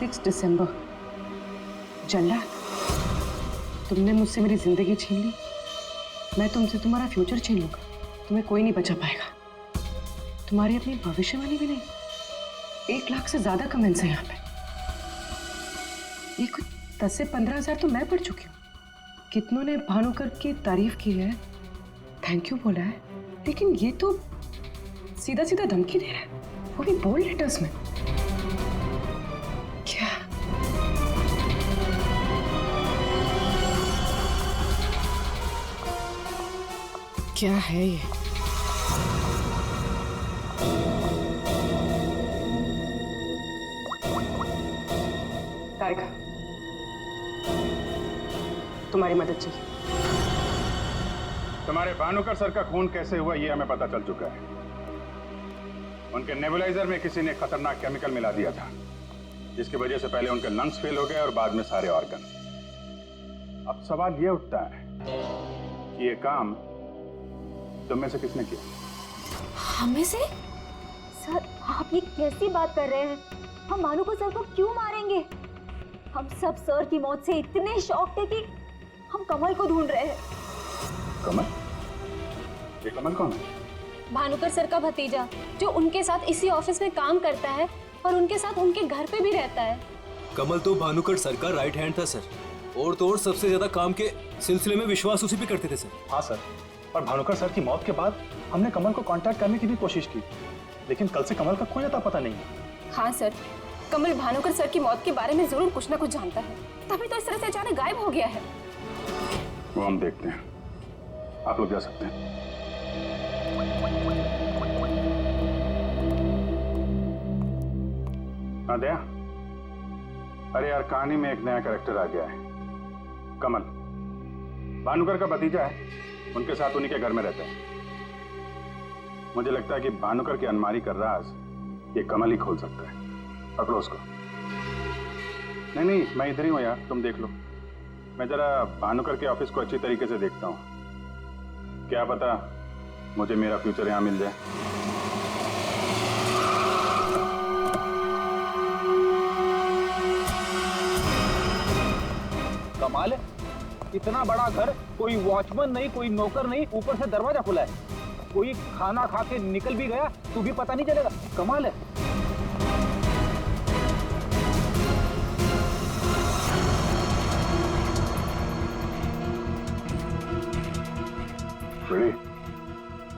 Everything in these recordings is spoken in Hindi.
6 दिसंबर। जल्ला, तुमने मुझसे मेरी जिंदगी छीन ली, मैं तुमसे तुम्हारा फ्यूचर छीन लूंगा। तुम्हें कोई नहीं बचा पाएगा, तुम्हारी अपनी भविष्यवाणी भी नहीं। 1 लाख से ज्यादा कमेंट्स हैं यहाँ पे। ये कुछ 10 से 15 हजार तो मैं पढ़ चुकी हूँ। कितनों ने भानुकर की तारीफ की है, थैंक यू बोला है, लेकिन ये तो सीधा सीधा धमकी दे रहा है, वो भी बोल्ड लेटर्स में। क्या क्या है ये? तारिका, तुम्हारी मदद चाहिए। तुम्हारे भानुकर सर का खून कैसे हुआ ये हमें पता चल चुका है। उनके नेबुलाइजर में किसी ने खतरनाक केमिकल मिला दिया था, जिसकी वजह से पहले उनके लंग्स फेल हो गए और बाद में सारे ऑर्गन। अब सवाल ये उठता है कि ये काम तुम में से किसने किया? हमें से? सर, आप ये कैसी बात कर रहे हैं? हम भानुकर सर को क्यों मारेंगे? हम सब सर की मौत से इतने शॉक थे कि हम कमल को ढूंढ रहे हैं। कमल? ये कमल कौन है? भानुकर सर का भतीजा, जो उनके साथ इसी ऑफिस में काम करता है और उनके साथ उनके घर पे भी रहता है। कमल तो भानुकर सर का राइट हैंड था सर, और तो और सबसे ज्यादा काम के सिलसिले में विश्वास उसी पे करते थे सर। हाँ सर, और भानुकर सर की मौत के बाद हमने कमल को कांटेक्ट करने की भी कोशिश की, लेकिन कल से कमल का कोई अता पता नहीं है। हाँ सर, कमल भानुकर सर की मौत के बारे में जरूर कुछ ना कुछ जानता है, तभी तो इस तरह से अचानक गायब हो गया है। वो हम देखते हैं, आप लोग जा सकते हैं। हाँ दया, अरे यार कहानी में एक नया कैरेक्टर आ गया है, कमल। भानुकर का भतीजा है, उनके साथ उन्हीं के घर में रहता है। मुझे लगता है कि भानुकर की अलमारी का राज ये कमल ही खोल सकता है। पकड़ो उसको। नहीं, मैं इधर ही हूँ यार, तुम देख लो। मैं जरा भानुकर के ऑफिस को अच्छी तरीके से देखता हूँ, क्या पता मुझे मेरा फ्यूचर यहाँ मिल जाए। कमाल है, इतना बड़ा घर, कोई वॉचमैन नहीं, कोई नौकर नहीं, ऊपर से दरवाजा खुला है। कोई खाना खा के निकल भी गया तो भी पता नहीं चलेगा। कमाल है। बड़ी,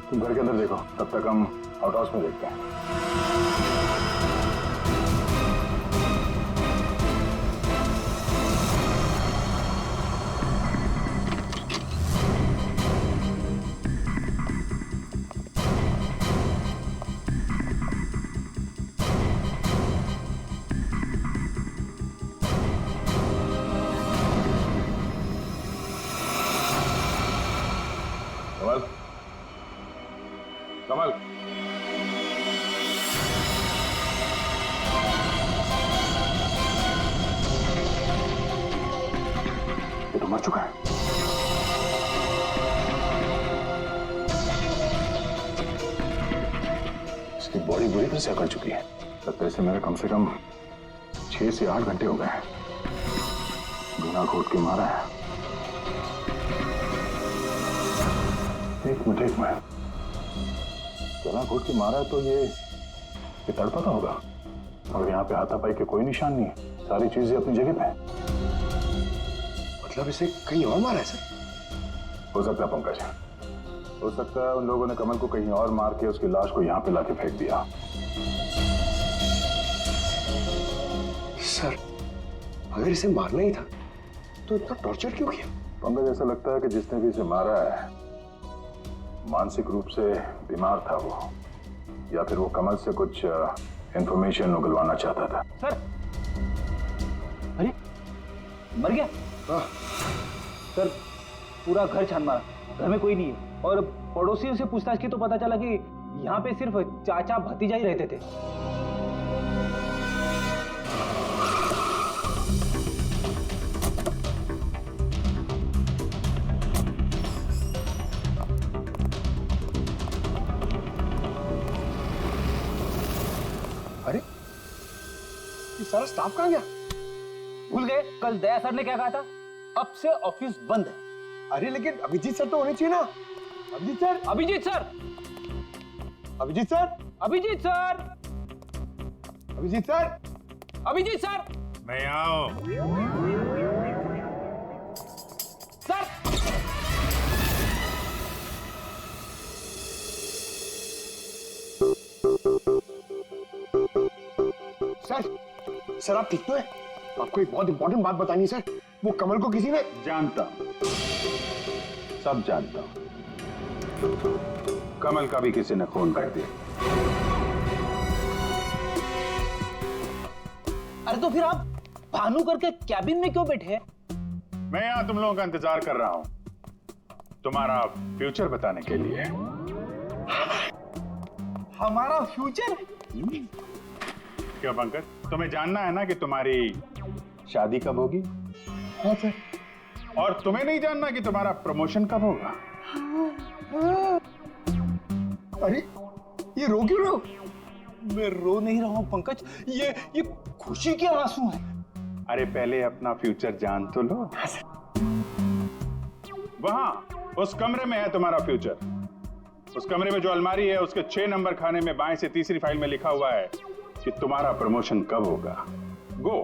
तुम घर के अंदर देखो, तब तक हम आउट हाउस में देखते हैं। कमल, कमल, ये तो मर चुका है। इसकी बॉडी बुरी तरह से अकड़ चुकी है। लगता है इसे मेरे कम से कम 6 से 8 घंटे हो गए हैं। बिना घोट के मारा है। एक मिनट, गला घोट के मारा है तो ये तड़पा होगा, और यहाँ पे हाथापाई के कोई निशान नहीं है। सारी चीजें अपनी जगह पे हैं। मतलब इसे कहीं और मारा है सर? हो सकता है पंकज, हो सकता है उन लोगों ने कमल को कहीं और मार के उसकी लाश को यहाँ पे लाके फेंक दिया। सर, अगर इसे मारना ही था तो इतना टॉर्चर क्यों किया? पंकज, ऐसा लगता है कि जिसने भी इसे मारा है मानसिक रूप से बीमार था वो, या फिर वो कमल से कुछ इंफॉर्मेशन उगलवाना चाहता था। सर, अरे मर गया? हाँ सर, पूरा घर छान मारा, घर में कोई नहीं है, और पड़ोसियों से पूछताछ की तो पता चला कि यहाँ पे सिर्फ चाचा भतीजा ही रहते थे। ये सारा स्टाफ कहाँ गया? भूल गए कल दया सर ने क्या कहा था? अब से ऑफिस बंद है। अरे लेकिन अभिजीत सर तो होने चाहिए ना। Abhijit sir, Abhijit sir, Abhijit sir, Abhijit sir, Abhijit sir, Abhijit sir, मैं आओ। सर। सर आप ठीक तो है? आपको एक बहुत इंपॉर्टेंट बात बतानी है सर। वो कमल को किसी ने जानता हूं, सब जानता हूं। कमल का भी किसी ने खून कर दिया। अरे तो फिर आप भानुकर के कैबिन में क्यों बैठे हैं? मैं यहां तुम लोगों का इंतजार कर रहा हूं, तुम्हारा फ्यूचर बताने के लिए। हमारा फ्यूचर? क्या पंकज, तुम्हें जानना है ना कि तुम्हारी शादी कब होगी? हाँ सर। और तुम्हें नहीं जानना कि तुम्हारा प्रमोशन कब होगा? अरे ये रो क्यों रहे हो? मैं रो नहीं रहा हूं पंकज, ये खुशी के आंसू हैं। अरे पहले अपना फ्यूचर जान तो लो। वहां उस कमरे में है तुम्हारा फ्यूचर। उस कमरे में जो अलमारी है उसके 6 नंबर खाने में बाएं से तीसरी फाइल में लिखा हुआ है कि तुम्हारा प्रमोशन कब होगा। गो।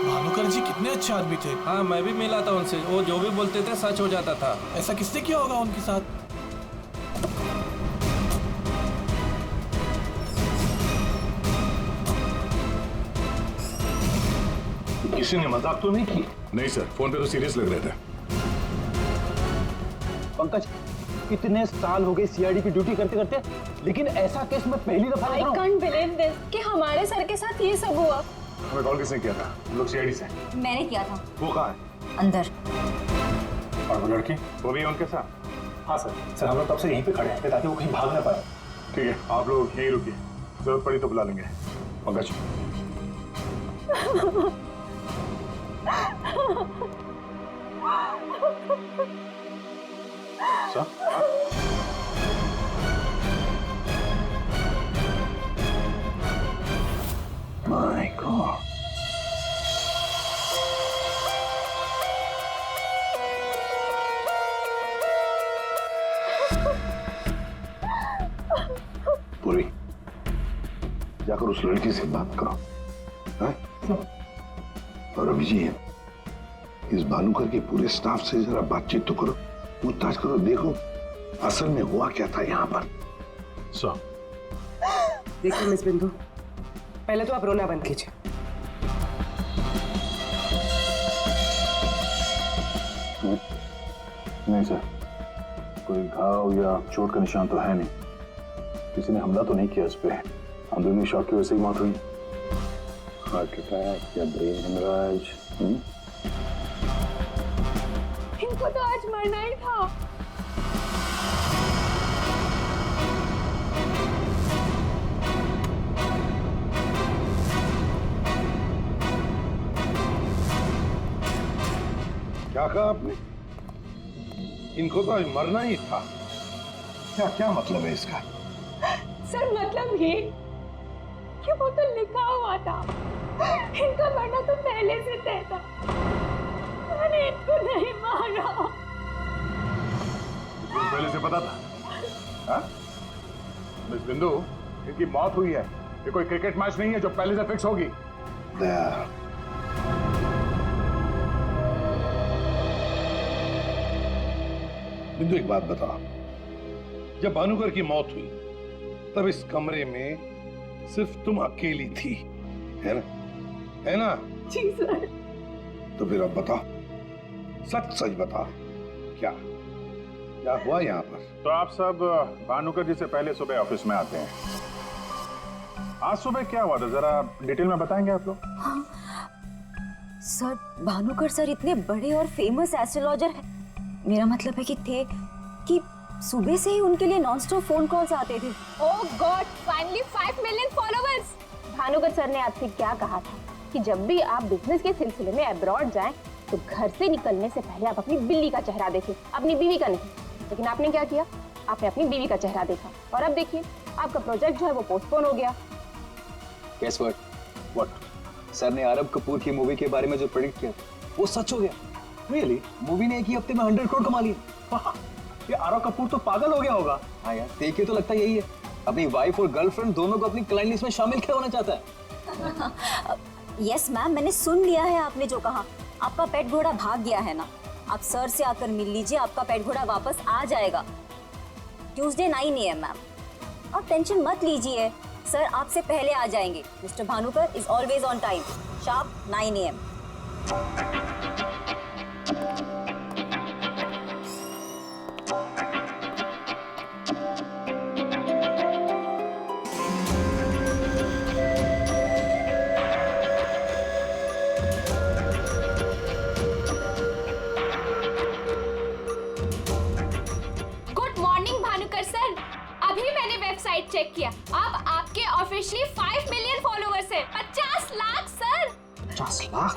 भानुकर जी कितने अच्छे आदमी थे। हाँ, मैं भी मिला था उनसे। वो जो भी बोलते थे सच हो जाता था। ऐसा किसने किया होगा उनके साथ? किसी ने मजाक तो नहीं की? नहीं सर, फोन पे तो सीरियस लग रहे थे। पंकज, इतने साल हो गए सीआईडी की ड्यूटी करते करते, लेकिन ऐसा केस मैं पहली दफा देख रहा हूं। I can't believe this कि हमारे सर के साथ ये सब हुआ। हमें कॉल किसने किया था? हम लोग सीआईडी से। मैंने किया था। वो कहाँ है? अंदर। और वो लड़की? वो भी है उनके साथ? हाँ सर। सर हम लोग तब से यहीं पे खड़े हैं ताकि वो कहीं भाग ना पाए। ठीक है, आप लोग यहीं रुकिए, जरूरत पड़ी तो बुला लेंगे। पंकज। सर? My God. पूरी जाकर उस लड़की से बात करो। हाँ? और अभिजीत, इस भानुकर के पूरे स्टाफ से जरा बातचीत तो करो, पूछताछ करो, देखो असल में हुआ क्या था यहाँ पर। सर, देखिए मिस बिंदु, पहले तो आप रोना बंद कीजिए। नहीं सर, कोई घाव या चोट का निशान तो है नहीं। किसी ने हमला तो नहीं किया इस पे। अंदरूनी शॉक की वजह से ही मौत हुई। हार्ट अटैक या ब्रेन हेमराज? इनको तो आज मरना ही था। क्या कहा आपने? इनको तो आज मरना ही था। क्या क्या मतलब है इसका? सर मतलब ये कि वो तो लिखा हुआ था, इनका मरना तो पहले से तय था। मैंने इनको नहीं मारा। पहले से पता था? हाँ? मिस बिंदु, इनकी मौत हुई है। ये कोई क्रिकेट मैच नहीं है जो पहले से फिक्स होगी। दया, बिंदु एक बात बताओ, जब भानुकर की मौत हुई तब इस कमरे में सिर्फ तुम अकेली थी, है ना? है ना? जी सर। तो फिर अब बताओ, सच सच बताओ, क्या क्या हुआ यहाँ पर? तो आप सब भानुकर जी से पहले सुबह ऑफिस में आते हैं। आज सुबह क्या हुआ था, जरा डिटेल में बताएंगे आप लोग? सर, भानुकर सर इतने बड़े और फेमस एस्ट्रोलॉजर हैं। मेरा मतलब है कि थे कि सुबह से ही उनके लिए नॉनस्टॉप फोन कॉल्स आते थे। Oh god, finally 5 million followers. Bhanukar sir ने आपसे क्या कहा था कि जब भी आप बिजनेस के सिलसिले में अब्रॉड जाएं तो घर से निकलने से पहले आप अपनी बिल्ली का चेहरा देखें, अपनी बीवी का नहीं। लेकिन आपने क्या किया, आपने अपनी बीवी का चेहरा देखा और अब देखिए आपका प्रोजेक्ट जो है वो पोस्टपोन हो गया। Guess what? सर ने आरब कपूर की मूवी के बारे में जो प्रेडिक्ट किया वो सच हो गया। रियली? मूवी ने एक ही हफ्ते में 100 करोड़ कमा लिए। ये आरव कपूर तो पागल हो गया होगा। हाँ यार, देखिए तो लगता यही है। अपनी वाइफ और गर्लफ्रेंड दोनों को अपनी क्लाइंट लिस्ट में शामिल क्या होना चाहता है। यस मैम, मैंने सुन लिया है आपने जो कहा। आपका पेट घोड़ा भाग गया है ना, आप सर से आकर मिल लीजिए, आपका पेट घोड़ा वापस आ जाएगा ट्यूसडे 9 AM मैम। आप टेंशन मत लीजिए, सर आपसे पहले आ जाएंगे। Mister Bhanukar is always on time, sharp 9 AM। Good morning Bhanukar sir, अभी मैंने वेबसाइट चेक किया, अब आपके ऑफिशियली 5 मिलियन फॉलोअर्स हैं। 50 लाख सर। 50 लाख?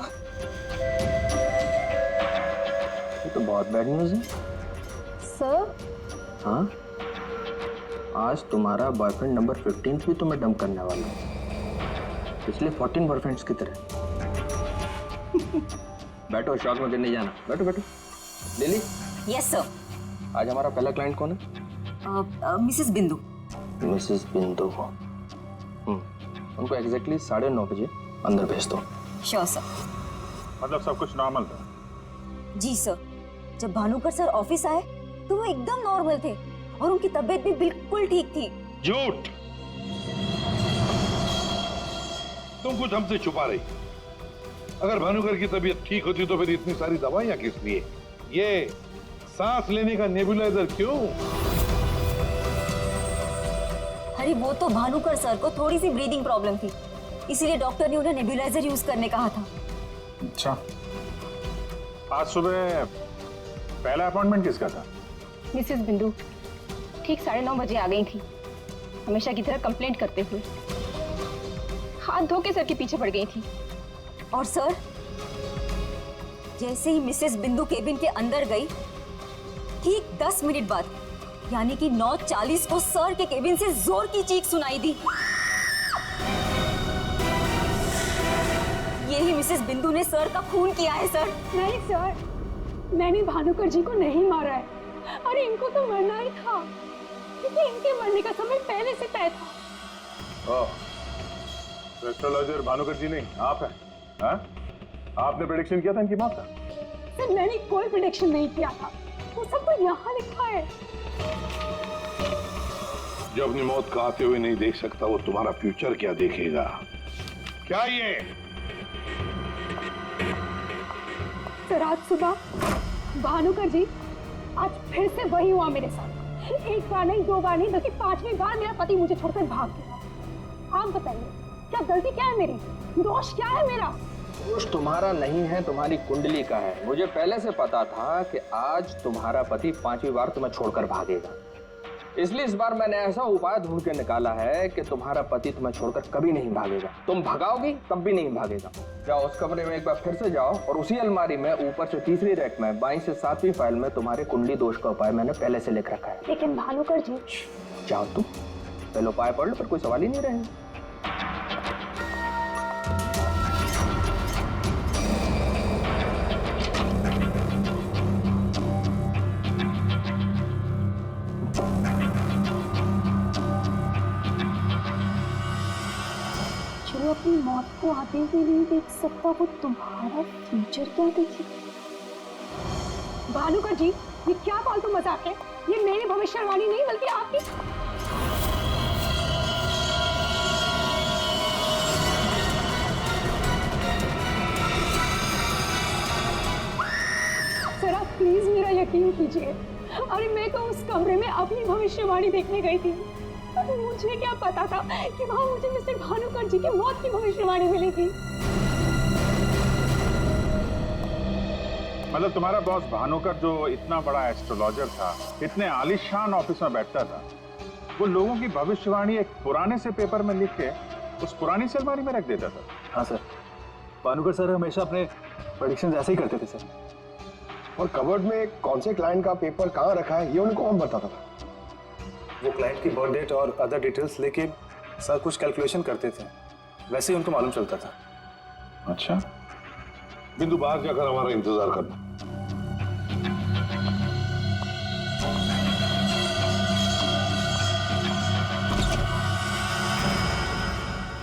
ये तो बहुत बैड न्यूज़ है। सर हाँ, आज तुम्हारा बॉयफ्रेंड नंबर 15 भी तुम्हें डंप करने वाला है, पिछले 14 बॉयफ्रेंड्स की तरह। बैठो, शॉक में गिरने जाना। बैठो बैठो। Lily, yes sir. आज हमारा पहला क्लाइंट कौन है? मिसेस बिंदु। मिसेस बिंदु को उनको एग्जैक्टली 9:30 बजे अंदर भेज दो। Sure sir. मतलब सब कुछ नॉर्मल था? जी सर, जब भानुकर सर ऑफिस आए तो वो एकदम नॉर्मल थे और उनकी तबीयत भी बिल्कुल ठीक थी। झूठ! तुम कुछ हमसे छुपा रही। अगर भानुकर की तबीयत ठीक होती तो फिर इतनी सारी दवाइयां किस लिए? ये सांस लेने का नेबुलाइजर क्यों? अरे वो तो भानुकर सर को थोड़ी सी ब्रीदिंग प्रॉब्लम थी, इसीलिए डॉक्टर ने उन्हें नेबुलाइजर यूज करने कहा था। अच्छा, आज सुबह पहला अपॉइंटमेंट किसका था? मिसेस बिंदु ठीक 9:30 बजे आ गई थी, हमेशा की तरह कंप्लेंट करते हुए। हाथ धो के सर के पीछे पड़ गई थी। और सर, जैसे ही मिसेस बिंदु केबिन के अंदर गई, ठीक 10 मिनट बाद यानी कि 9:40 को सर के केबिन से जोर की चीख सुनाई दी। यही मिसेस बिंदु ने सर का खून किया है सर। नहीं सर, मैंने भानुकर जी को नहीं मारा है। अरे इनको तो मरना ही था, क्योंकि इनके मरने का समय पहले से तय था। एस्ट्रोलॉजर भानुकर जी नहीं, आप हैं? हाँ? आपने प्रेडिक्शन किया था इनकी मौत का? सर मैंने कोई प्रेडिक्शन नहीं किया था, वो सब तो यहाँ लिखा है। जो अपनी मौत को आते हुए नहीं देख सकता वो तुम्हारा फ्यूचर क्या देखेगा? क्या ये? सर आज सुबह भानुकर जी, आज फिर से वही हुआ मेरे साथ। एक बार नहीं, 2 बार नहीं, बल्कि 5वीं बार मेरा पति मुझे छोड़कर भाग गया। आप बताइए, क्या गलती क्या है मेरी? दोष क्या है मेरा? दोष तुम्हारा नहीं है, तुम्हारी कुंडली का है। मुझे पहले से पता था कि आज तुम्हारा पति 5वीं बार तुम्हें छोड़कर भागेगा, इसलिए इस बार मैंने ऐसा उपाय ढूंढ के निकाला है कि तुम्हारा पति तुम्हें छोड़कर कभी नहीं भागेगा। तुम भगाओगी तब भी नहीं भागेगा। जाओ उस कमरे में एक बार फिर से जाओ और उसी अलमारी में ऊपर से 3री रैक में 22 से 7वीं फाइल में तुम्हारे कुंडली दोष का उपाय मैंने पहले से लिख रखा है। लेकिन भानुकर जी। जाओ तुम पहले उपाय पढ़ लो, फिर कोई सवाल ही नहीं रहेगा। जो अपनी मौत को आते हुए नहीं देख सकता वो तुम्हारा फ्यूचर क्या देखे? भानुकर जी, ये क्या फालतू मजाक है? ये मेरी भविष्यवाणी नहीं बल्कि आपकी। सर आप प्लीज मेरा यकीन कीजिए। अरे मैं तो उस कमरे में अपनी भविष्यवाणी देखने गई थी। मुझे क्या पता था कि वहां मुझे मिस्टर भानुकर जी की मौत की भविष्यवाणी मिलेगी। मतलब तुम्हारा बॉस भानुकर जो इतना बड़ा एस्ट्रोलॉजर था, इतने आलीशान ऑफिस में बैठता था, वो लोगों की भविष्यवाणी एक पुराने से पेपर में लिख के उस पुरानी से अलमारी में रख देता था। हाँ सर, भानुकर सर हमेशा अपने प्रेडिक्शंस ऐसे ही करते थे सर। और कबर्ड में कौन से क्लाइंट का पेपर कहाँ रखा है ये उनको कौन बताता था? वो क्लाइंट की बर्थ डेट और अदर डिटेल्स लेके सर कुछ कैलकुलेशन करते थे, वैसे ही उनको मालूम चलता था। अच्छा, बिंदु बाहर जाकर हमारा इंतजार करना।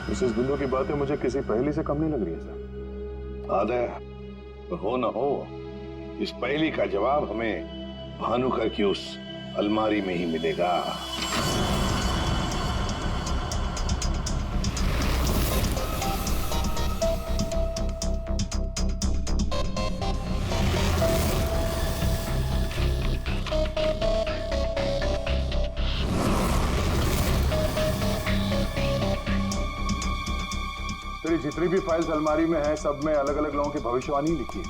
मिसेस बिंदु की बातें मुझे किसी पहेली से कम नहीं लग रही है सर। आदय, पर हो न हो इस पहेली का जवाब हमें भानुकर की उस अलमारी में ही मिलेगा। तेरी जितनी भी फाइल्स अलमारी में है सब में अलग अलग लोगों की भविष्यवाणी लिखी है।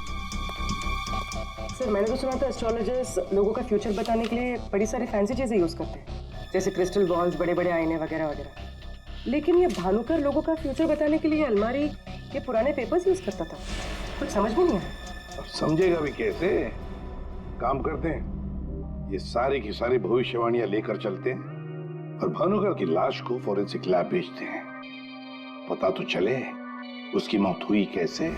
सर मैंने तो सुना था एस्ट्रोलॉजर्स लोगों का फ्यूचर बताने के लिए बड़ी सारी फैंसी चीजें यूज करते हैं, जैसे क्रिस्टल बॉल्स, बड़े बड़े आईने वगैरह वगैरह। लेकिन ये भानुकर लोगों का फ्यूचर बताने के लिए अलमारी के पुराने पेपर्स यूज करता था, कुछ समझ में नहीं आया। अब समझेगा भी कैसे? काम करते हैं, ये सारी की सारी भविष्यवाणियां लेकर चलते हैं और भानुकर की लाश को फॉरेंसिक लैब भेजते हैं। पता तो चले उसकी मौत हुई कैसे।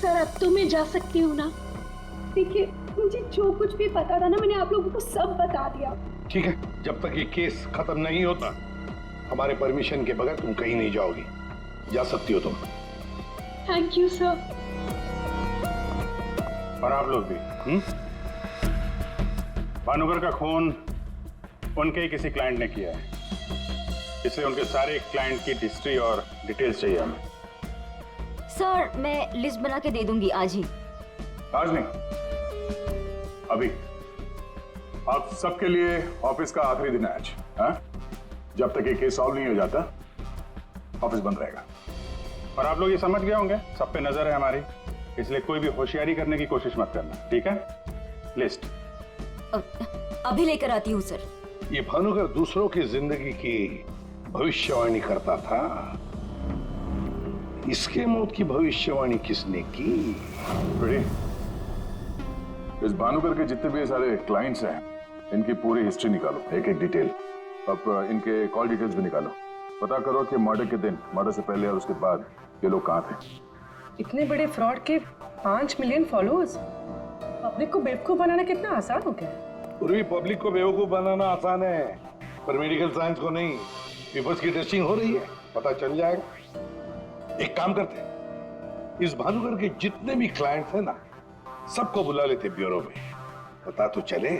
सर अब तो मैं जा सकती हूँ ना? देखिए मुझे जो कुछ भी पता था ना मैंने आप लोगों को सब बता दिया। ठीक है, जब तक ये केस खत्म नहीं होता हमारे परमिशन के बगैर तुम कहीं नहीं जाओगी। जा सकती हो तुम। Thank you sir. और आप लोग भी। भानुकर का खून उनके ही किसी क्लाइंट ने किया है, इसलिए उनके सारे क्लाइंट की हिस्ट्री और डिटेल्स चाहिए हमें। सर मैं लिस्ट बना के दे दूंगी आज ही। आज नहीं, अभी। आप सबके लिए ऑफिस का आखिरी दिन है आज। हाँ? जब तक ये केस सॉल्व नहीं हो जाता ऑफिस बंद रहेगा। और आप लोग ये समझ गए होंगे, सब पे नजर है हमारी, इसलिए कोई भी होशियारी करने की कोशिश मत करना, ठीक है? लिस्ट अभी लेकर आती हूँ सर। ये भानुकर दूसरों की जिंदगी की भविष्यवाणी करता था, इसके मौत की भविष्यवाणी किसने की? इस भानुकर के जितने भी सारे क्लाइंट्स हैं इनकी पूरी हिस्ट्री निकालो, एक एक डिटेल। अब इनके कॉल डिटेल्स भी निकालो। पता करो कि मर्डर के दिन, मर्डर से पहले और उसके बाद ये लोग कहाँ थे। इतने बड़े फ्रॉड के 5 मिलियन फॉलोअर्स, पब्लिक को बेवकूफ बनाना कितना आसान हो गया। पूरी पब्लिक को बेवकूफ बनाना आसान है, पर मेडिकल साइंस को नहीं। पेपर्स की टेस्टिंग हो रही है, पता चल जाएगा। एक काम करते हैं, इस भानुकर के जितने भी क्लाइंट्स हैं ना, सबको बुला लेते ब्यूरो में। पता तो चले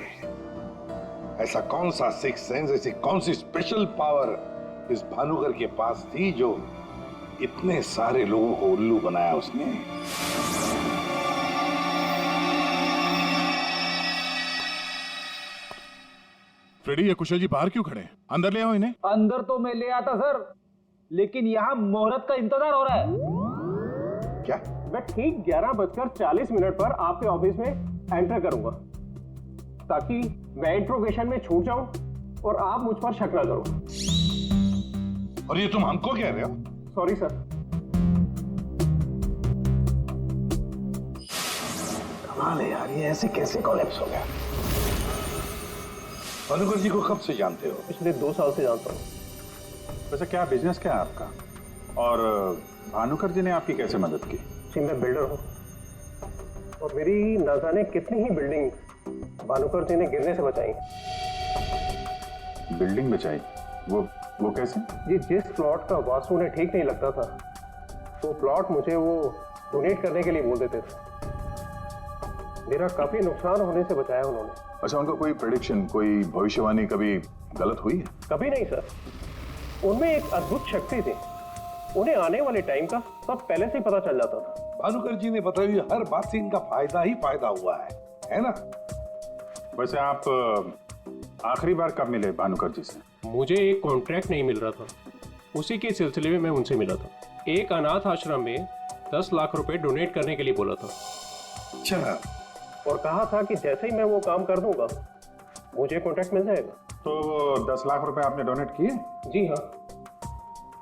ऐसा कौन सा सिक्स सेंस, ऐसी कौन सी स्पेशल पावर इस भानुकर के पास थी जो इतने सारे लोगों को उल्लू बनाया उसने। फ्रेडी, ये कुशल जी बाहर क्यों खड़े हैं? अंदर ले आओ इन्हें। अंदर तो मैं ले आता सर, लेकिन यहाँ मुहूर्त का इंतजार हो रहा है। क्या? मैं ठीक 11:40 पर आपके ऑफिस में एंटर करूंगा, ताकि मैं इंट्रोगेशन में छूट जाऊं और आप मुझ पर शक न करो। और ये तुम हमको कह रहे हो? Sorry sir. कमाल है यार, ये ऐसे कैसे कोलैप्स हो गया? भानुकर जी को कब से जानते हो? पिछले 2 साल से जानता हूँ। वैसे क्या बिजनेस क्या है आपका, और भानुकर जी ने आपकी कैसे मदद की? जी मैं बिल्डर हूँ और मेरी न जाने कितनी ही बिल्डिंग भानुकर जी ने गिरने से बचाई। बिल्डिंग बचाई? वो कैसे? जी जिस प्लॉट का वास्तु उन्हें ठीक नहीं लगता था, वो प्लॉट मुझे वो डोनेट करने के लिए बोल देते थे। मेरा काफी नुकसान होने से बचाया उन्होंने। अच्छा, उनका कोई प्रेडिक्शन, कोई भविष्यवाणी कभी गलत हुई है? कभी नहीं सर, उनमें एक अद्भुत शक्ति थी। उन्हें आने वाले टाइम का सब पहले से ही पता चल जाता था। भानुकर जी ने बताई हुई हर बात से इनका फायदा ही फायदा हुआ है ना? वैसे आप आखिरी बार कब मिले भानुकर जी से? मुझे एक कॉन्ट्रैक्ट नहीं मिल रहा था, उसी के सिलसिले में मैं उनसे मिला था। एक अनाथ आश्रम में 10 लाख रुपए डोनेट करने के लिए बोला था। अच्छा। और कहा था कि जैसे ही मैं वो काम कर दूंगा मुझे कॉन्ट्रैक्ट मिल जाएगा। तो वो 10 लाख रुपए आपने डोनेट किए? जी हाँ।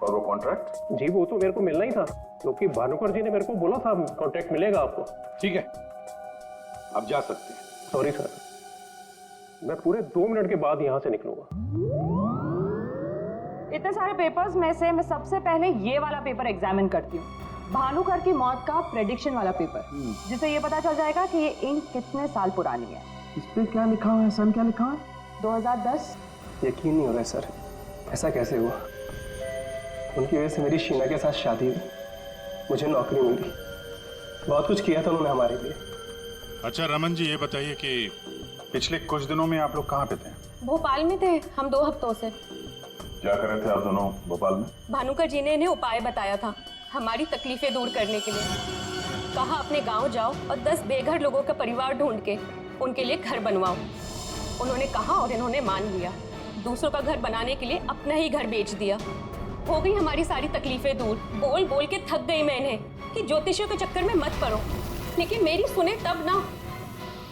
और वो कॉन्ट्रैक्ट? जी वो तो मेरे को मिलना ही था, क्योंकि भानुकर जी ने मेरे को बोला था कॉन्ट्रैक्ट मिलेगा आपको। ठीक है, आप जा सकते हैं। सॉरी सर, मैं पूरे 2 मिनट के बाद यहाँ से निकलूंगा। इतने सारे पेपर्स में से मैं सबसे पहले ये वाला पेपर एग्जामिन करती हूँ, भानुकर की मौत का प्रेडिक्शन वाला पेपर, जिससे ये पता चल जाएगा कि ये इंक कितने साल पुरानी है। इस पे क्या लिखा हुआ है? सन क्या लिखा है? 2010। यकीन नहीं हो रहा है सर, ऐसा कैसे हुआ? उनकी वजह से मेरी शीना के साथ शादी हुई, मुझे नौकरी मिली, बहुत कुछ किया था उन्होंने हमारे लिए। अच्छा रमन जी, ये बताइए कि पिछले कुछ दिनों में आप लोग कहाँ पे थे? भोपाल में थे हम 2 हफ्तों से। क्या कर रहे थे आप दोनों भोपाल में? भानुकर जी ने इन्हें उपाय बताया था हमारी तकलीफें दूर करने के लिए। कहा अपने गांव जाओ और 10 बेघर लोगों का परिवार ढूंढ के उनके लिए घर बनवाओ। उन्होंने कहा और इन्होंने मान लिया। दूसरों का घर बनाने के लिए अपना ही घर बेच दिया। हो गई हमारी सारी तकलीफें दूर। बोल बोल के थक गई मैं इन्हें कि ज्योतिषियों के चक्कर में मत पड़ो, लेकिन मेरी सुने तब ना।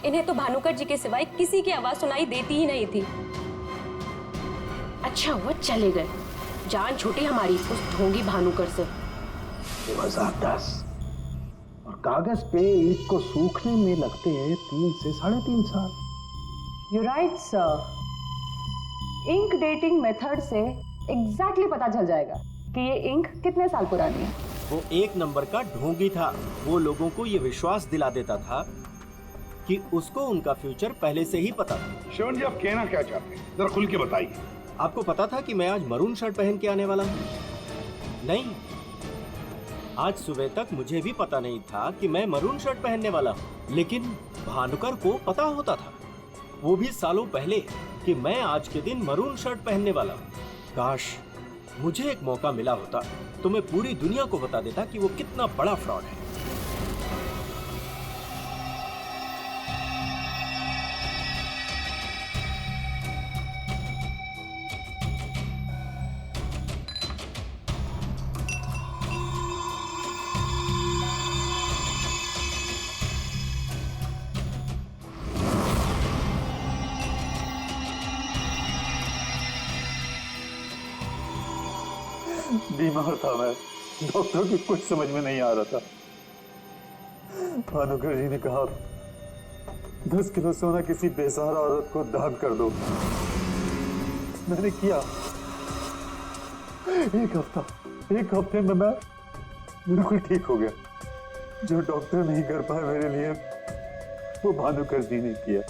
इन्हें तो भानुकर जी के सिवाय किसी की आवाज सुनाई देती ही नहीं थी। अच्छा हुआ चले गए, जान छूटी हमारी उस ढोंगी भानुकर से। 2010 और कागज पे ईंट को सूखने में लगते हैं 3 से 3.5 साल। You right sir. Ink dating method से एग्जैक्टली पता चल जाएगा कि ये इंक कितने साल पुरानी है। वो एक नंबर का ढोंगी था। वो लोगों को ये विश्वास दिला देता था कि उसको उनका फ्यूचर पहले से ही पता था। श्रवण जी, आप कहना क्या चाहते हैं, जरा खुल के बताइए। आपको पता था कि मैं आज मरून शर्ट पहन के आने वाला हूँ? नहीं, आज सुबह तक मुझे भी पता नहीं था कि मैं मरून शर्ट पहनने वाला हूँ, लेकिन भानुकर को पता होता था, वो भी सालों पहले, कि मैं आज के दिन मरून शर्ट पहनने वाला हूँ। काश मुझे एक मौका मिला होता तो मैं पूरी दुनिया को बता देता कि वो कितना बड़ा फ्रॉड है। बीमार था मैं, डॉक्टर की कुछ समझ में नहीं आ रहा था। भानुकर जी ने कहा 10 किलो सोना किसी बेसहारा औरत को दान कर दो। मैंने किया। एक हफ्ते में मैं बिल्कुल ठीक हो गया। जो डॉक्टर नहीं कर पाए मेरे लिए, वो भानुकर जी ने किया।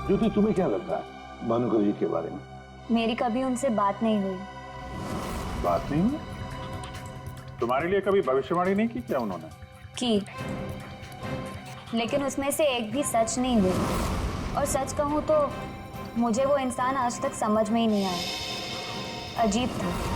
ज्योति, तुम्हें क्या लगता है भानुकर जी के बारे में? मेरी कभी उनसे बात नहीं हुई। बात नहीं हुई? तुम्हारे लिए कभी भविष्यवाणी नहीं की क्या उन्होंने? की, लेकिन उसमें से एक भी सच नहीं हुई। और सच कहूँ तो मुझे वो इंसान आज तक समझ में ही नहीं आया। अजीब था।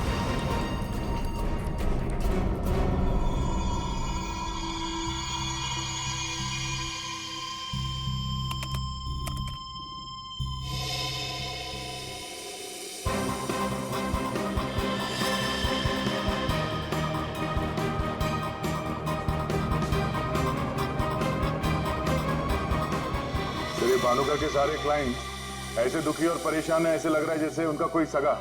भानुकर के सारे क्लाइंट ऐसे दुखी और परेशान है, ऐसे लग रहा है जैसे उनका कोई सगा,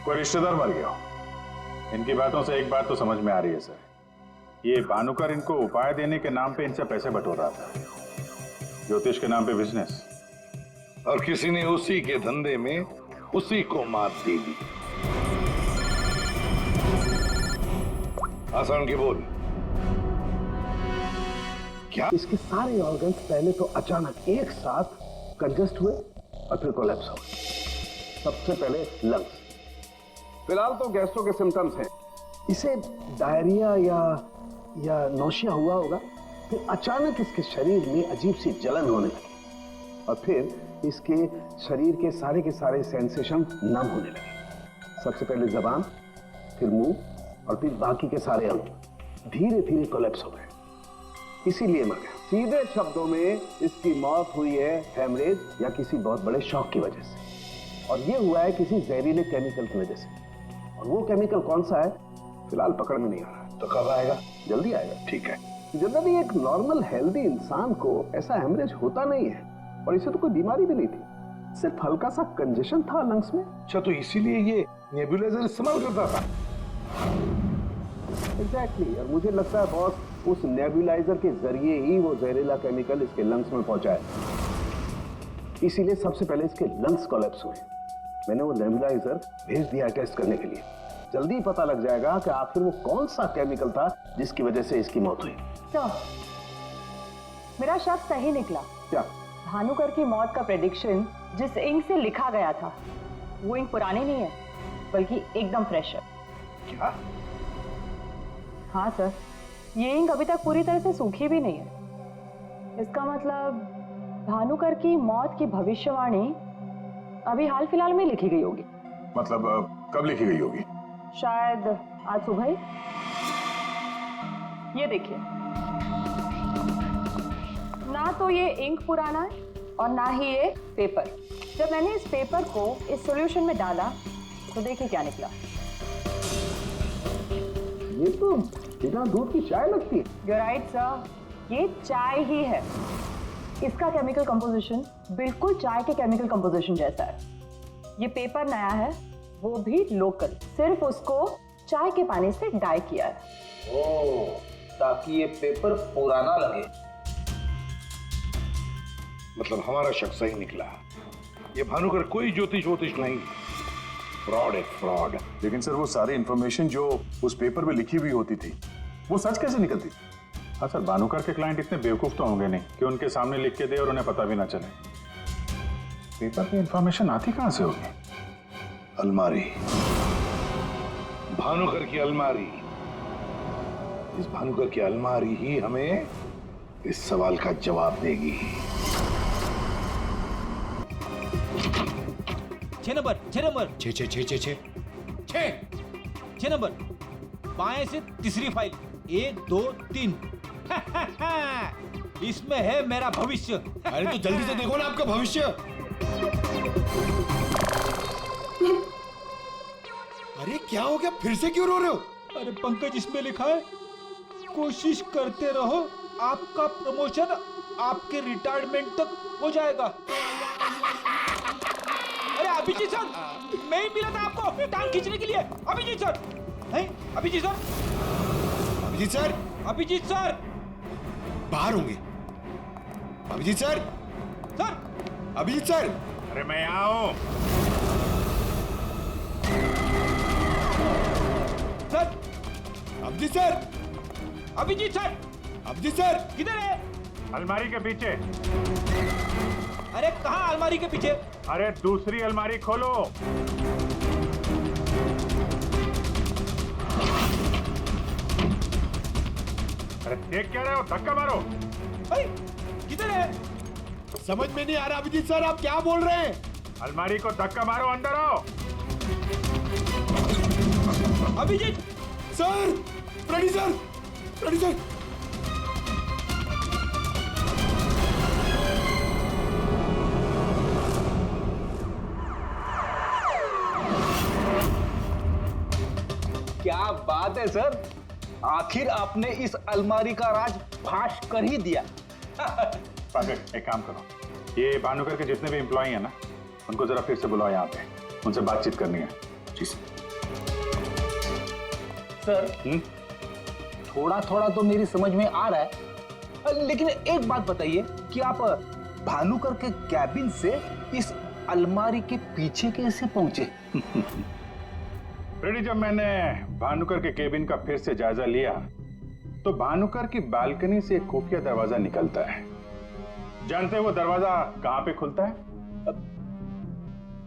कोई रिश्तेदार मर गया हो। इनकी बातों से एक बात तो समझ में आ रही है सर, ये भानुकर इनको उपाय देने के नाम पे इनसे पैसे बटोर रहा था, ज्योतिष के नाम पे बिजनेस, और किसी ने उसी के धंधे में उसी को मात दे दी। आसान के बोल। क्या इसके सारे ऑर्गन्स पहले तो अचानक एक साथ कंजस्ट हुए और फिर कोलैप्स हो गए। सबसे पहले लंग्स। फिलहाल तो गैस्ट्रो के सिम्टम्स हैं। इसे डायरिया या नौशिया हुआ होगा। फिर अचानक इसके शरीर में अजीब सी जलन होने लगी और फिर इसके शरीर के सारे सेंसेशन नम होने लगे। सबसे पहले जबान, फिर मुंह और फिर बाकी के सारे अंग धीरे धीरे कोलैप्स हो गए, इसीलिए मर गया। सीधे शब्दों में इसकी मौत हुई है हेमरेज या किसी बहुत बड़े शॉक की वजह से, और ये हुआ है किसी जहरीले केमिकल की वजह से। और वो केमिकल कौन सा है फिलहाल पकड़ में नहीं आ रहा। तो कब आएगा? जल्दी आएगा। ठीक है, जनरली एक नॉर्मल हेल्दी इंसान को ऐसा हेमरेज होता नहीं है और इसे तो कोई बीमारी भी नहीं थी, सिर्फ हल्का सा कंजेशन था लंग्स में। अच्छा, तो इसीलिए ये नेबुलाइजर इस्तेमाल करता था। एग्जैक्टली, और मुझे लगता है बॉस उस नेबुलाइजर के जरिए ही वो जहरीला केमिकल इसके लंग्स में पहुंचाया, इसीलिए सबसे पहले इसके लंग्स कोलैप्स हुए। मैंने वो नेबुलाइजर भेज दिया टेस्ट करने के लिए, जल्दी पता लग जाएगा कि आखिर वो कौन सा केमिकल था जिसकी वजह से इसकी मौत हुई। सर, मेरा शक सही निकला। क्या? भानुकर की मौत का प्रेडिक्शन जिस इंक से लिखा गया था वो इंक पुरानी नहीं है, बल्कि एकदम फ्रेश है। क्या? हाँ सर, ये इंक अभी तक पूरी तरह से सूखी भी नहीं है। इसका मतलब भानुकर की मौत की भविष्यवाणी अभी हाल फिलहाल में लिखी गई होगी। मतलब कब लिखी गई होगी? शायद आज सुबह ही। ये देखिए, ना तो ये इंक पुराना है और ना ही ये पेपर। जब मैंने इस पेपर को इस सॉल्यूशन में डाला तो देखिए क्या निकला। ये तो बिना दूध की चाय लगती है। You're right, sir, ये चाय ही है। इसका केमिकल कंपोजिशन बिल्कुल चाय के केमिकल कंपोजिशन जैसा है। ये पेपर नया है, वो भी लोकल, सिर्फ उसको चाय के पानी से डाई किया है। ओह, ताकि ये पेपर पुराना लगे। मतलब हमारा शक सही निकला, ये भानुकर कोई ज्योतिष नहीं, फ्रॉड है, फ्रॉड। लेकिन सर, वो सारी इंफॉर्मेशन जो उस पेपर में लिखी हुई होती थी वो सच कैसे निकलती? हाँ सर, भानुकर के क्लाइंट इतने बेवकूफ तो होंगे नहीं कि उनके सामने लिख के दे और उन्हें पता भी ना चले। पेपर पे इंफॉर्मेशन आती कहां से होगी? अलमारी, भानुकर की अलमारी। इस भानुकर की अलमारी ही हमें इस सवाल का जवाब देगी। 6 नंबर 6 नंबर 6 6 6 6 6 नंबर, बाएं से तीसरी फाइल, 1 2 3। इसमें है मेरा भविष्य। अरे तो जल्दी से देखो ना आपका भविष्य। अरे क्या हो गया, फिर से क्यों रो रहे हो? अरे पंकज, इसमें लिखा है कोशिश करते रहो, आपका प्रमोशन आपके रिटायरमेंट तक हो जाएगा। अरे अभिजीत सर, मैं ही मिला था आपको टांग खींचने के लिए। Abhijit sir, Abhijit sir, Abhijit sir, Abhijit sir बाहर होंगे। Abhijit sir, sir, Abhijit sir. अरे मैं यहाँ हूँ। Sir, Abhijit sir, Abhijit sir, Abhijit sir, किधर है? अलमारी के पीछे। अरे कहाँ अलमारी के पीछे? अरे दूसरी अलमारी खोलो। अरे देख क्या रहे हो? धक्का मारो। किधर है? समझ में नहीं आ रहा अभिजीत सर, आप क्या बोल रहे हैं? अलमारी को धक्का मारो, अंदर आओ। Abhijit sir, producer, producer. क्या बात है सर, आखिर आपने इस अलमारी का राज फाश कर ही दिया। पंकज, एक काम करो, ये भानुकर के जितने भी एम्प्लॉई हैं ना, उनको जरा फिर से बुलाओ यहाँ पे, उनसे बातचीत करनी है। जी सर, थोड़ा थोड़ा तो मेरी समझ में आ रहा है, लेकिन एक बात बताइए कि आप भानुकर के कैबिन से इस अलमारी के पीछे कैसे पहुंचे? रेडी, जब मैंने भानुकर के केबिन का फिर से जायजा लिया तो भानुकर की बालकनी से एक खुफिया दरवाजा निकलता है। जानते हैं वो दरवाजा कहां पे खुलता है?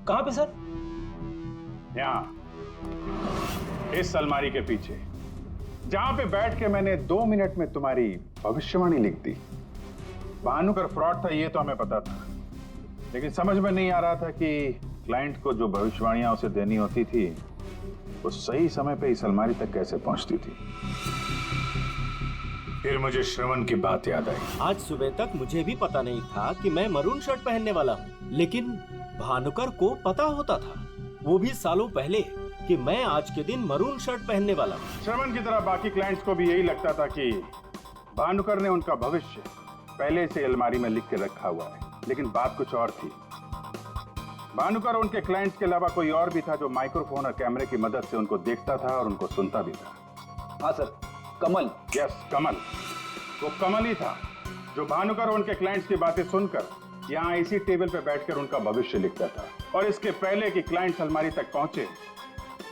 कहां पे सर? यहाँ, इस अलमारी के पीछे, जहां पे बैठ के मैंने 2 मिनट में तुम्हारी भविष्यवाणी लिख दी। भानुकर फ्रॉड था ये तो हमें पता था, लेकिन समझ में नहीं आ रहा था कि क्लाइंट को जो भविष्यवाणियां उसे देनी होती थी वो सही समय पे इस अलमारी तक कैसे पहुंचती थी। फिर मुझे श्रवण की बात याद आई। आज सुबह तक मुझे भी पता नहीं था कि मैं मरून शर्ट पहनने वाला हूँ, लेकिन भानुकर को पता होता था, वो भी सालों पहले, कि मैं आज के दिन मरून शर्ट पहनने वाला हूँ। श्रवण की तरह बाकी क्लाइंट्स को भी यही लगता था कि भानुकर ने उनका भविष्य पहले से अलमारी में लिख के रखा हुआ है, लेकिन बात कुछ और थी। भानुकर उनके क्लाइंट्स के अलावा कोई और भी था जो माइक्रोफोन और कैमरे की मदद से उनको देखता था और उनको सुनता भी था। हाँ सर, कमल। यस, कमल। वो कमल ही था जो भानुकर उनके क्लाइंट्स की बातें सुनकर यहाँ इसी टेबल पे बैठकर उनका भविष्य लिखता था, और इसके पहले कि क्लाइंट्स अलमारी तक पहुंचे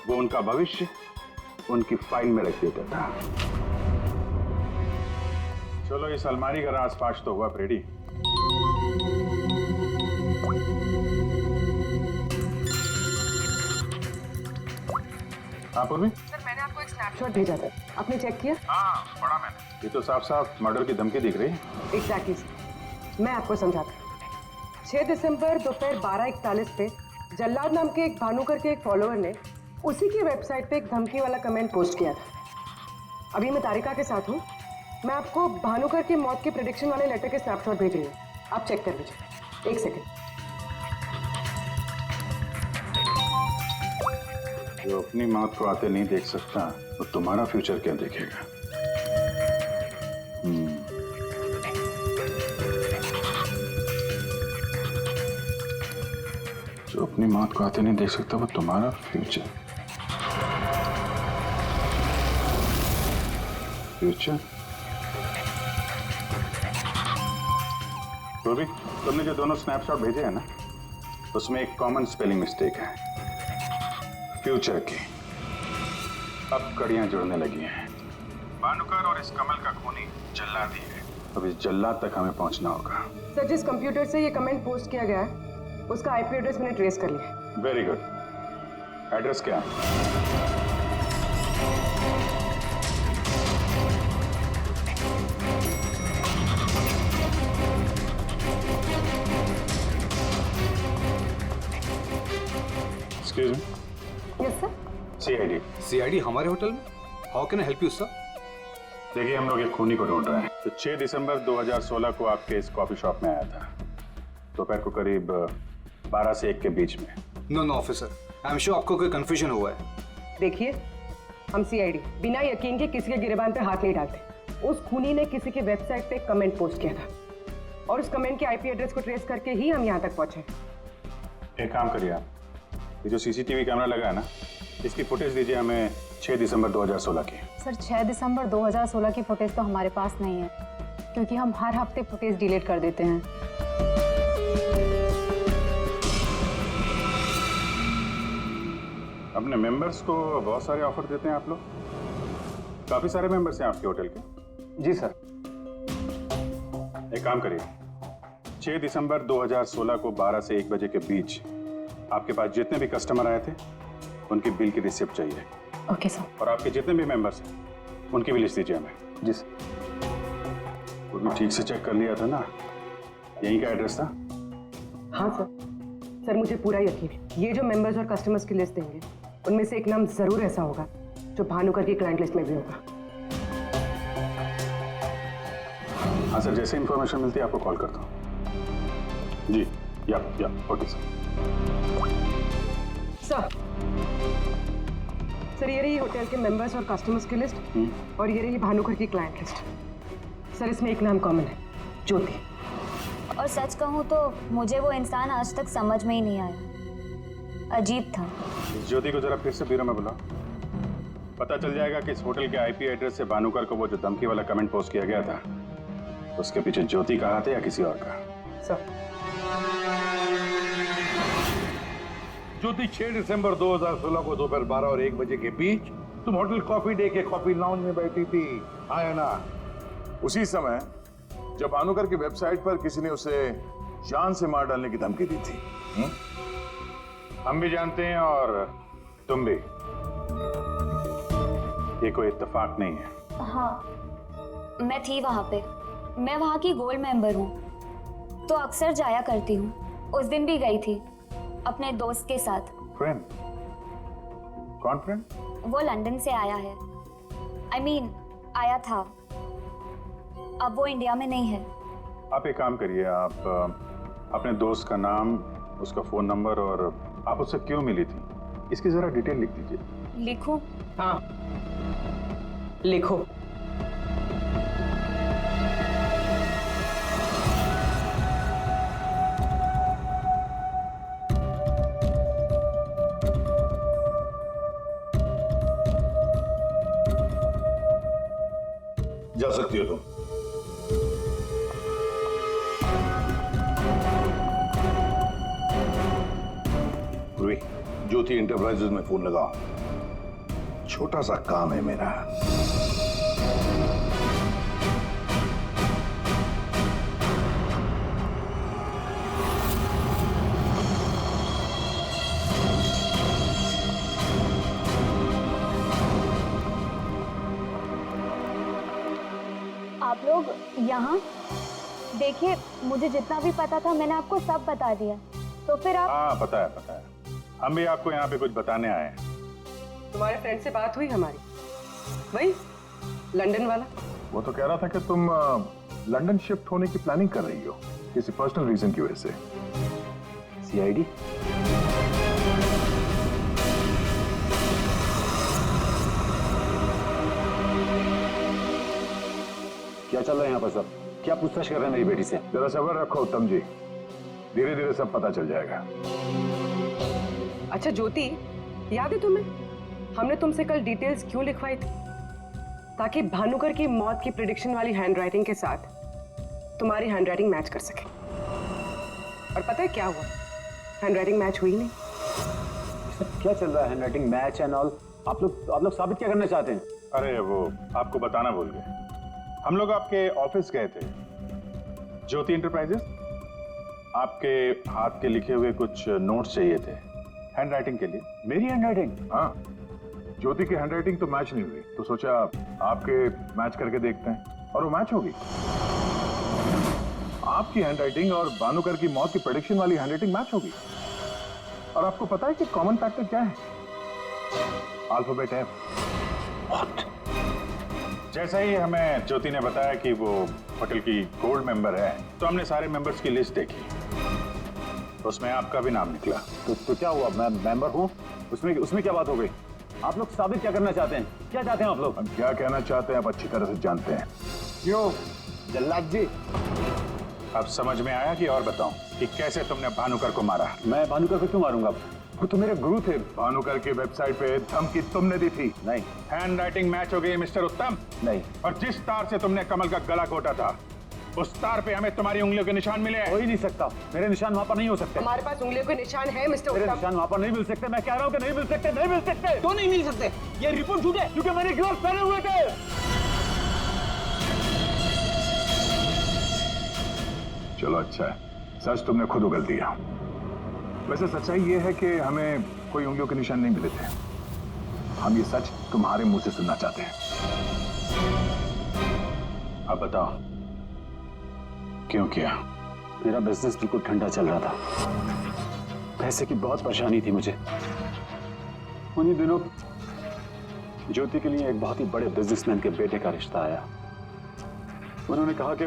वो उनका भविष्य उनकी फाइल में रख देता था। चलो, इस अलमारी का राज फाश तो हुआ फ्रेडी। हाँ पूर्वी? सर, मैंने आपको एक स्नैपशॉट भेजा था, आपने चेक किया? हाँ, पढ़ा मैंने। ये तो साफ साफ मर्डर की धमकी दिख रही है। एग्जैक्टली सर, मैं आपको समझाता हूँ। 6 दिसंबर दोपहर 12:41 पे जल्लाद नाम के एक भानुकर के एक फॉलोअर ने उसी की वेबसाइट पे एक धमकी वाला कमेंट पोस्ट किया था। अभी मैं तारिका के साथ हूँ, मैं आपको भानुकर की मौत के प्रेडिक्शन वाले लेटर के स्नैपशॉट भेज रही हूँ, आप चेक कर लीजिए। एक सेकेंड। जो अपनी मौत को आते नहीं देख सकता वो तुम्हारा फ्यूचर क्या देखेगा? जो अपनी मौत को आते नहीं देख सकता वो तुम्हारा फ्यूचर। रूबी, तुमने जो दोनों स्नैपशॉट भेजे हैं ना, उसमें एक कॉमन स्पेलिंग मिस्टेक है, फ्यूचर की। अब कड़ियां जुड़ने लगी हैं। भानुकर और इस कमल का खूनी जल्लाद ही है। अब इस जल्लाद तक हमें पहुंचना होगा। सर, जिस कंप्यूटर से ये कमेंट पोस्ट किया गया है उसका आईपी एड्रेस मैंने ट्रेस कर लिया है। Very good. एड्रेस क्या है? Excuse me. Yes sir. CID हमारे होटल में? How can I help you sir? देखिए, हम लोग एक खूनी को ढूंढ रहे हैं। तो 6 दिसंबर 2016 को आपके इस कॉफी शॉप में आया था, दोपहर को करीब 12 से 1 के बीच में। No officer, I am sure आपको कोई कंफ्यूजन हुआ है। देखिए, हम सीआईडी बिना यकीन के किसी के गिरेबान पे हाथ नहीं डालते। उस खूनी ने किसी की वेबसाइट पे कमेंट पोस्ट किया था और उस कमेंट के आईपी एड्रेस को ट्रेस करके ही हम यहाँ तक पहुंचे। एक काम करिए आप, ये जो सीसीटीवी कैमरा लगा है ना, इसकी फुटेज दीजिए हमें 6 दिसंबर 2016 की। सर, 6 दिसंबर 2016 की फुटेज तो हमारे पास नहीं है, क्योंकि हम हर हफ्ते फुटेज डिलीट कर देते हैं। अपने मेंबर्स को बहुत सारे ऑफर देते हैं आप लोग? काफी सारे मेंबर्स हैं आपके होटल के? जी सर। एक काम करिए, 6 दिसंबर 2016 को 12 से 1 बजे के बीच आपके पास जितने भी कस्टमर आए थे उनकी बिल की रिसिप्ट चाहिए। Okay sir. और आपके जितने भी मेंबर्स हैं उनकी भी लिस्ट दीजिए हमें। जी सर। वो भी ठीक से चेक कर लिया था ना? यहीं का एड्रेस था? हाँ सर। सर, मुझे पूरा यकीन है ये जो मेंबर्स और कस्टमर्स की लिस्ट देंगे उनमें से एक नाम जरूर ऐसा होगा जो भानुकर की क्लाइंट लिस्ट में भी होगा। हाँ सर, जैसे इंफॉर्मेशन मिलती है आपको कॉल करता हूँ। जी, या ओके सर। सर, ये रही होटल के मेंबर्स और कस्टमर्स की लिस्ट और ये रही भानुकर की क्लाइंट लिस्ट। सर, इसमें एक नाम कॉमन है, ज्योति। और सच कहूँ तो मुझे वो इंसान आज तक समझ में ही नहीं आया, अजीब था। इस ज्योति को जरा फिर से ब्यूरो में बुलाओ, पता चल जाएगा कि इस होटल के आईपी एड्रेस से भानुकर को वो जो धमकी वाला कमेंट पोस्ट किया गया था उसके पीछे ज्योति का हाथ है या किसी और का। सर, ज्योति 6 दिसंबर 2016 को दोपहर 12 और 1 बजे के बीच तुम होटल कॉफी डे के कॉफी लाउंज में बैठी थी, आया ना? उसी समय जब भानुकर की वेबसाइट पर किसी ने उसे जान से मार डालने की धमकी दी थी। हम भी जानते हैं और तुम भी। ये कोई इत्तेफाक नहीं है। हाँ, मैं थी वहां पे। मैं वहां की गोल्ड मेंबर हूँ, तो अक्सर जाया करती हूँ। उस दिन भी गई थी अपने दोस्त के साथ। फ्रेंड? कौन फ्रेंड? वो लंदन से आया है। I mean, आया था। अब वो इंडिया में नहीं है। आप एक काम करिए, आप अपने दोस्त का नाम, उसका फोन नंबर और आप उससे क्यों मिली थी, इसकी जरा डिटेल लिख दीजिए। लिखूं? हाँ, लिखो। जा सकती हो तुम। पूर्वी, ज्योति इंटरप्राइजेज में फोन लगाओ, छोटा सा काम है मेरा। आप लोग यहाँ देखिए, मुझे जितना भी पता था मैंने आपको सब बता दिया, तो फिर आप। हाँ पता है, हम भी आपको यहाँ पे कुछ बताने आए हैं। तुम्हारे फ्रेंड से बात हुई हमारी, वही लंदन वाला? वो तो कह रहा था कि तुम लंदन शिफ्ट होने की प्लानिंग कर रही हो किसी पर्सनल रीजन की वजह से। सीआईडी? क्या चल रहा है यहाँ पर सब? क्या पूछताछ कर रहे हैं मेरी बेटी से? जरा सब्र रखो उत्तम जी, धीरे धीरे सब पता चल जाएगा। अच्छा ज्योति, याद है तुम्हें हमने तुमसे कल डिटेल्स क्यों लिखवाई थी? ताकि भानुकर की मौत की प्रिडिक्शन वाली हैंडराइटिंग के साथ तुम्हारी हैंडराइटिंग मैच कर सके। और पता है क्या हुआ? हैंडराइटिंग मैच हुई नहीं। क्या चल रहा है? Handwriting match and all? आप लोग साबित क्या करना चाहते हैं? अरे वो आपको बताना भूल गए, हम लोग आपके ऑफिस गए थे, ज्योति इंटरप्राइजेस। आपके हाथ के लिखे हुए कुछ नोट्स चाहिए थे हैंडराइटिंग के लिए। मेरी हैंडराइटिंग? हाँ, ज्योति की हैंडराइटिंग तो मैच नहीं हुई, तो सोचा आपके मैच करके देखते हैं, और वो मैच होगी। आपकी हैंडराइटिंग और भानुकर की मौत की प्रेडिक्शन वाली हैंडराइटिंग मैच होगी। और आपको पता है कि कॉमन फैक्टर क्या है? Alphabet F. जैसे ही हमें ज्योति ने बताया कि वो होटल की गोल्ड मेंबर है, तो हमने सारे मेंबर्स की लिस्ट देखी, उसमें आपका भी नाम निकला। तो क्या हुआ? मैं मेंबर हूँ, उसमें क्या बात हो गई? आप लोग साबित क्या करना चाहते हैं? क्या चाहते हैं आप लोग? हम क्या कहना चाहते हैं आप अच्छी तरह से जानते हैं। क्यों जल्लाद जी? अब समझ में आया कि और बताऊं कि कैसे तुमने भानुकर को मारा? मैं भानुकर को क्यों मारूंगा? वो तो मेरे गुरु थे। भानुकर की वेबसाइट पे धमकी तुमने दी थी। नहीं। हैंडराइटिंग मैच हो गई मिस्टर उत्तम? नहीं। और जिस तार से तुमने कमल का गला घोटा था, उस तार पे हमें तुम्हारी उंगलियों के निशान मिले। हो ही नहीं सकता, मेरे निशान वहां पर नहीं हो सकते। हमारे पास उंगलियों के निशान है मिस्टर उत्तम। मेरे निशान वहां पर नहीं मिल सकते। मैं कह रहा हूँ कि नहीं मिल सकते, नहीं मिल सकते। तो नहीं मिल सकते, ये रिपोर्ट झूठ है, क्योंकि मैंने ग्लव्स पहने हुए थे। चलो अच्छा है, सच तुमने खुद उगल दिया। वैसे सच्चाई ये है कि हमें कोई उंगलियों के निशान नहीं मिले थे। हम ये सच तुम्हारे मुंह से सुनना चाहते हैं। अब बताओ क्यों किया? मेरा बिजनेस बिल्कुल ठंडा चल रहा था, पैसे की बहुत परेशानी थी मुझे। उन्हीं दिनों ज्योति के लिए एक बहुत ही बड़े बिजनेसमैन के बेटे का रिश्ता आया। उन्होंने कहा कि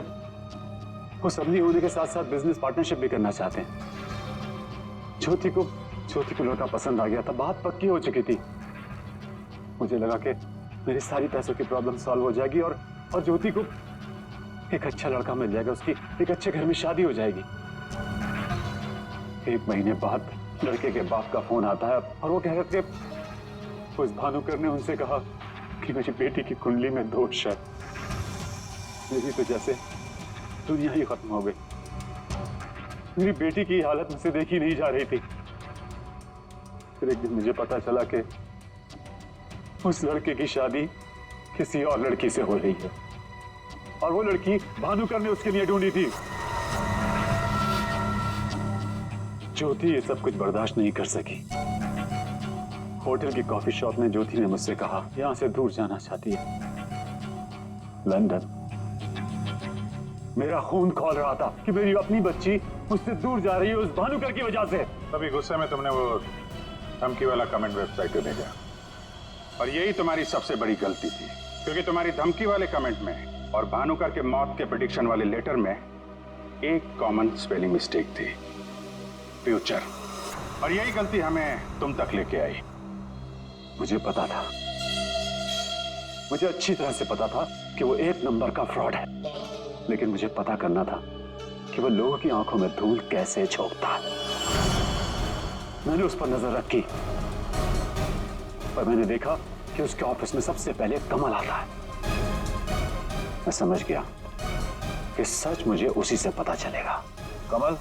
वो सबनी होने के साथ साथ बिजनेस पार्टनरशिप भी करना चाहते हैं। ज्योति को लड़का पसंद आ गया था, बात पक्की हो चुकी थी। मुझे लगा कि मेरी सारी पैसों की प्रॉब्लम सॉल्व हो जाएगी और ज्योति को एक अच्छा लड़का मिल जाएगा, उसकी एक अच्छे घर में शादी हो जाएगी। 1 महीने बाद लड़के के बाप का फोन आता है और वो कह रहे थे उस भानुकर ने उनसे कहा कि मेरी बेटी की कुंडली में दोष है। मेरी तो जैसे दुनिया ही खत्म हो गई। मेरी बेटी की हालत मुझसे देखी नहीं जा रही थी। फिर एक दिन मुझे पता चला कि उस लड़के की शादी किसी और लड़की से हो रही है, और वो लड़की भानुकर ने उसके लिए ढूंढी थी। ज्योति ये सब कुछ बर्दाश्त नहीं कर सकी। होटल की कॉफी शॉप में ज्योति ने मुझसे कहा यहां से दूर जाना चाहती है, लंदन। मेरा खून खौल रहा था कि मेरी अपनी बच्ची मुझसे दूर जा रही है उस भानुकर की वजह से। तभी गुस्से में तुमने वो धमकी वाला कमेंट वेबसाइट पे भेजा, और यही तुम्हारी सबसे बड़ी गलती थी, क्योंकि तुम्हारी धमकी वाले कमेंट में और भानुकर के मौत के प्रेडिक्शन वाले लेटर में एक कॉमन स्पेलिंग मिस्टेक थी, फ्यूचर। और यही गलती हमें तुम तक लेके आई। मुझे पता था, मुझे अच्छी तरह से पता था कि वो 1 नंबर का फ्रॉड है, लेकिन मुझे पता करना था कि वो लोगों की आंखों में धूल कैसे झोंकता है। मैंने उस पर नजर रखी और मैंने देखा कि उसके ऑफिस में सबसे पहले कमल आता है। मैं समझ गया कि सच मुझे उसी से पता चलेगा। कमल,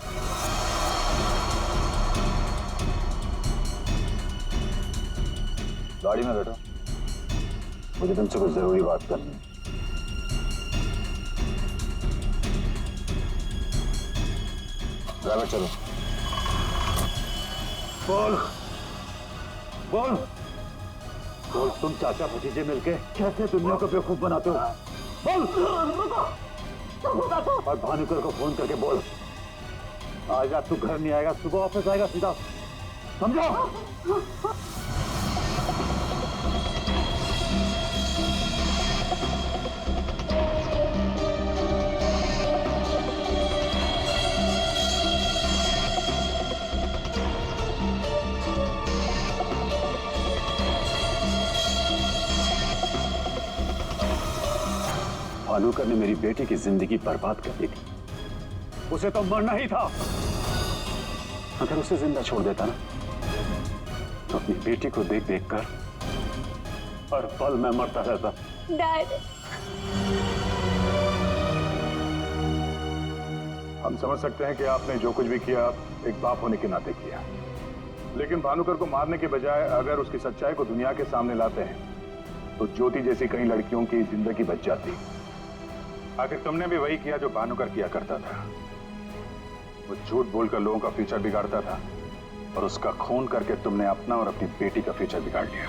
गाड़ी में बैठो, मुझे तुमसे कुछ जरूरी बात करनी है। ड्राइवर चलो। बोल बोल बोल, तुम चाचा भतीजे मिलके कैसे दुनिया को बेवकूफ बनाते हो? बोल। और भानुकर को फोन करके बोल, आज रात तू घर नहीं आएगा, सुबह ऑफिस आएगा सीधा, समझो? भानुकर ने मेरी बेटी की जिंदगी बर्बाद कर दी थी, उसे तो मरना ही था। अगर उसे जिंदा छोड़ देता ना, तो अपनी बेटी को देख देख कर हर पल मैं मरता रहता। डैड, हम समझ सकते हैं कि आपने जो कुछ भी किया एक बाप होने के नाते किया, लेकिन भानुकर को मारने के बजाय अगर उसकी सच्चाई को दुनिया के सामने लाते हैं तो ज्योति जैसी कई लड़कियों की जिंदगी बच जाती। आखिर तुमने भी वही किया जो भानुकर किया करता था। वो झूठ बोलकर लोगों का फ्यूचर बिगाड़ता था और उसका खून करके तुमने अपना और अपनी बेटी का फ्यूचर बिगाड़ लिया।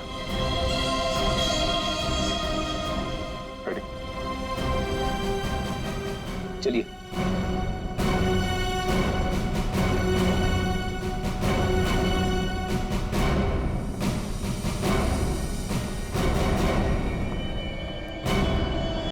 चलिए।